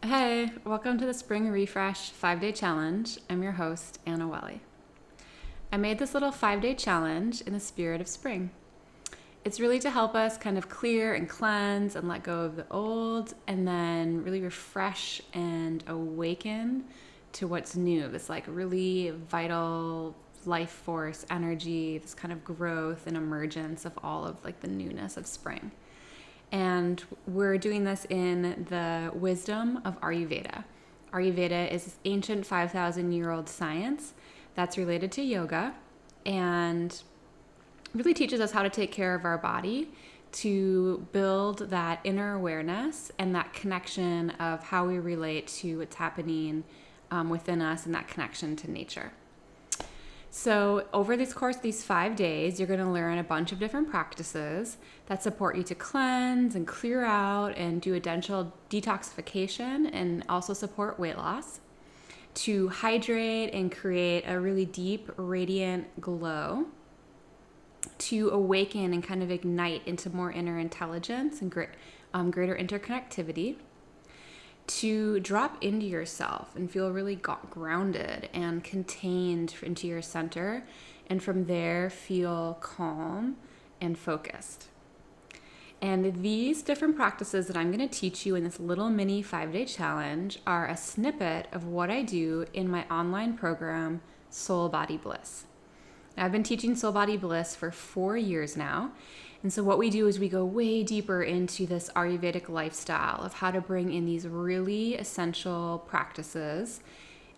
Hey, welcome to the Spring Refresh 5-Day Challenge. I'm your host, Anna Welly. I made this little 5-day challenge in the spirit of spring. It's really to help us kind of clear and cleanse and let go of the old and then really refresh and awaken to what's new, this like really vital life force energy, this kind of growth and emergence of all of like the newness of spring. And we're doing this in the wisdom of Ayurveda. Ayurveda is this ancient 5,000-year-old science that's related to yoga and really teaches us how to take care of our body to build that inner awareness and that connection of how we relate to what's happening within us and that connection to nature. So over this course, these 5 days, you're going to learn a bunch of different practices that support you to cleanse and clear out and do a dental detoxification and also support weight loss, to hydrate and create a really deep, radiant glow, to awaken and kind of ignite into more inner intelligence and greater interconnectivity, to drop into yourself and feel really grounded and contained into your center, and from there feel calm and focused. And these different practices that I'm going to teach you in this little mini 5-day challenge are a snippet of what I do in my online program, Soul Body Bliss. I've been teaching Soul Body Bliss for 4 years now. And so what we do is we go way deeper into this Ayurvedic lifestyle of how to bring in these really essential practices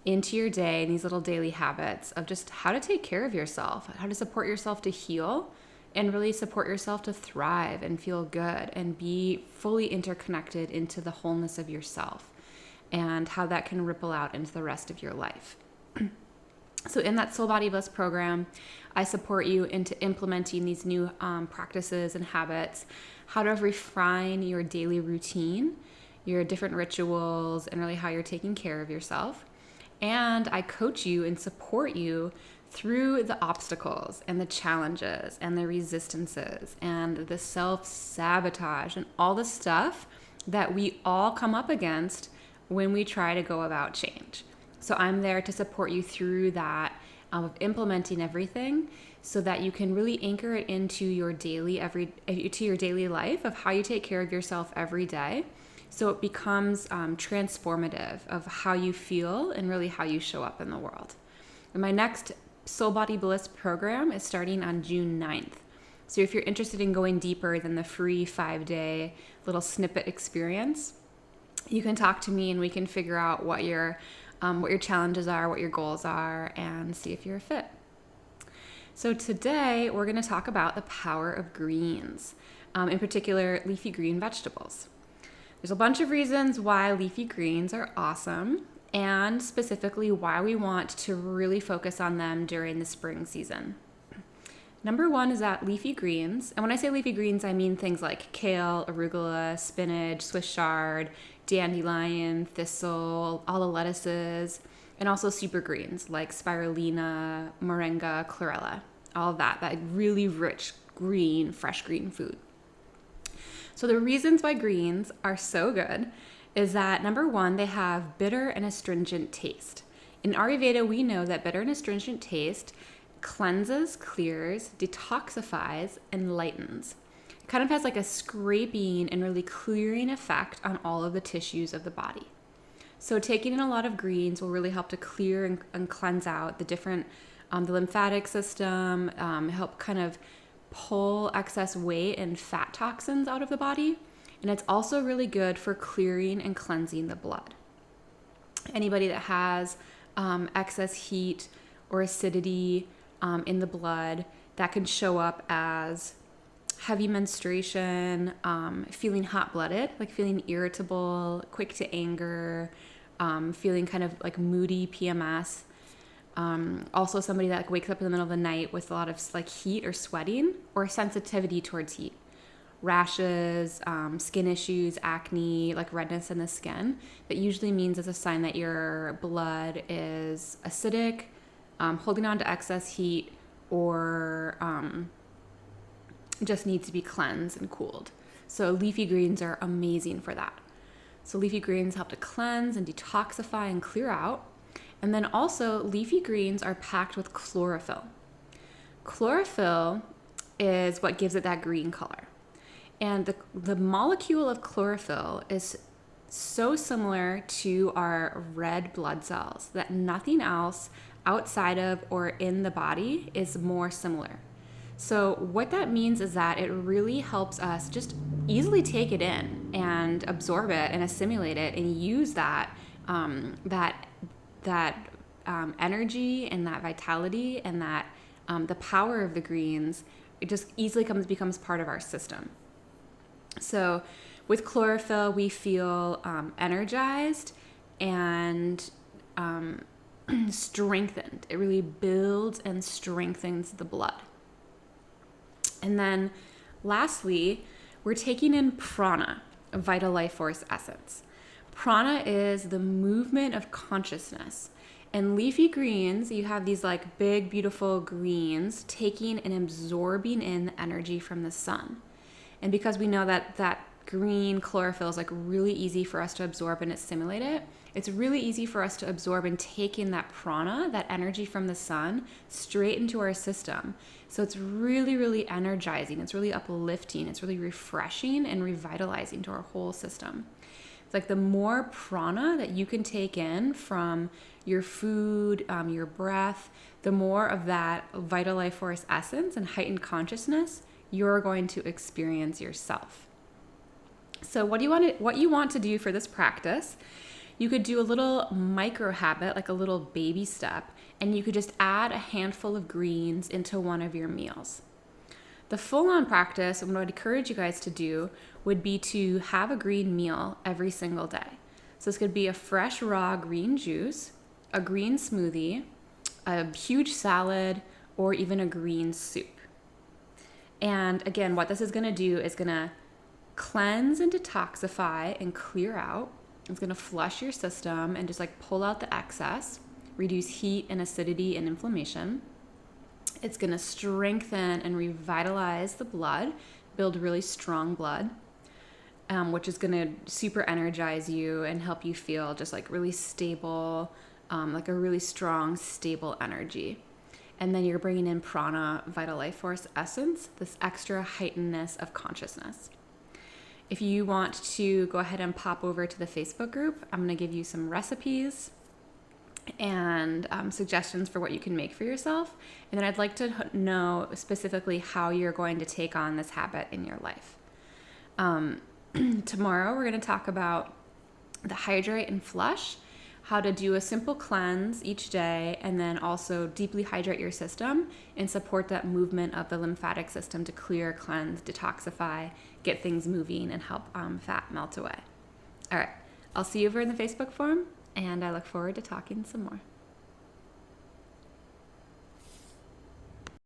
into your day and these little daily habits of just how to take care of yourself, how to support yourself to heal and really support yourself to thrive and feel good and be fully interconnected into the wholeness of yourself and how that can ripple out into the rest of your life. So in that Soul Body Bliss program, I support you into implementing these new practices and habits, how to refine your daily routine, your different rituals, and really how you're taking care of yourself. And I coach you and support you through the obstacles and the challenges and the resistances and the self-sabotage and all the stuff that we all come up against when we try to go about change. So I'm there to support you through that of implementing everything so that you can really anchor it into your daily life of how you take care of yourself every day. So it becomes transformative of how you feel and really how you show up in the world. And my next Soul Body Bliss program is starting on June 9th. So if you're interested in going deeper than the free 5-day little snippet experience, you can talk to me and we can figure out what your challenges are, what your goals are, and see if you're a fit. So today we're going to talk about the power of greens, in particular leafy green vegetables. There's a bunch of reasons why leafy greens are awesome and specifically why we want to really focus on them during the spring season. Number one is that leafy greens, and when I say leafy greens, I mean things like kale, arugula, spinach, Swiss chard, dandelion, thistle, all the lettuces, and also super greens like spirulina, moringa, chlorella, all of that really rich green, fresh green food. So the reasons why greens are so good is that number one, they have bitter and astringent taste. In Ayurveda, we know that bitter and astringent taste cleanses, clears, detoxifies, and lightens. It kind of has like a scraping and really clearing effect on all of the tissues of the body. So taking in a lot of greens will really help to clear and cleanse out the different, the lymphatic system, help kind of pull excess weight and fat toxins out of the body. And it's also really good for clearing and cleansing the blood. Anybody that has excess heat or acidity in the blood, that can show up as heavy menstruation, feeling hot-blooded, like feeling irritable, quick to anger, feeling kind of like moody PMS. Also somebody that like wakes up in the middle of the night with a lot of like heat or sweating or sensitivity towards heat. Rashes, skin issues, acne, like redness in the skin. That usually means it's a sign that your blood is acidic, holding on to excess heat, or just needs to be cleansed and cooled. So leafy greens are amazing for that. So leafy greens help to cleanse and detoxify and clear out. And then also leafy greens are packed with chlorophyll. Chlorophyll is what gives it that green color. And the molecule of chlorophyll is so similar to our red blood cells that nothing else outside of or in the body is more similar. So what that means is that it really helps us just easily take it in and absorb it and assimilate it and use that energy and that vitality and that the power of the greens. It just easily becomes part of our system. So with chlorophyll, we feel energized and strengthened. It really builds and strengthens the blood. And then lastly, we're taking in prana, a vital life force essence. Prana is the movement of consciousness. And leafy greens, you have these like big, beautiful greens taking and absorbing in the energy from the sun. And because we know that green chlorophyll is like really easy for us to absorb and assimilate it, it's really easy for us to absorb and take in that prana, that energy from the sun, straight into our system. So it's really, really energizing. It's really uplifting. It's really refreshing and revitalizing to our whole system. It's like the more prana that you can take in from your food, your breath, the more of that vital life force essence and heightened consciousness you're going to experience yourself. So what you want to do for this practice, you could do a little micro habit, like a little baby step, and you could just add a handful of greens into one of your meals. The full-on practice, and what I'd encourage you guys to do, would be to have a green meal every single day. So this could be a fresh raw green juice, a green smoothie, a huge salad, or even a green soup. And again, what this is going to do is going to cleanse and detoxify and clear out. It's going to flush your system and just like pull out the excess, reduce heat and acidity and inflammation. It's going to strengthen and revitalize the blood, build really strong blood, which is going to super energize you and help you feel just like really stable, like a really strong, stable energy. And then you're bringing in prana, vital life force essence, this extra heightenedness of consciousness. If you want to go ahead and pop over to the Facebook group, I'm going to give you some recipes and suggestions for what you can make for yourself. And then I'd like to know specifically how you're going to take on this habit in your life. Tomorrow, we're going to talk about the hydrate and flush, how to do a simple cleanse each day, and then also deeply hydrate your system and support that movement of the lymphatic system to clear, cleanse, detoxify, get things moving, and help fat melt away. All right, I'll see you over in the Facebook forum, and I look forward to talking some more.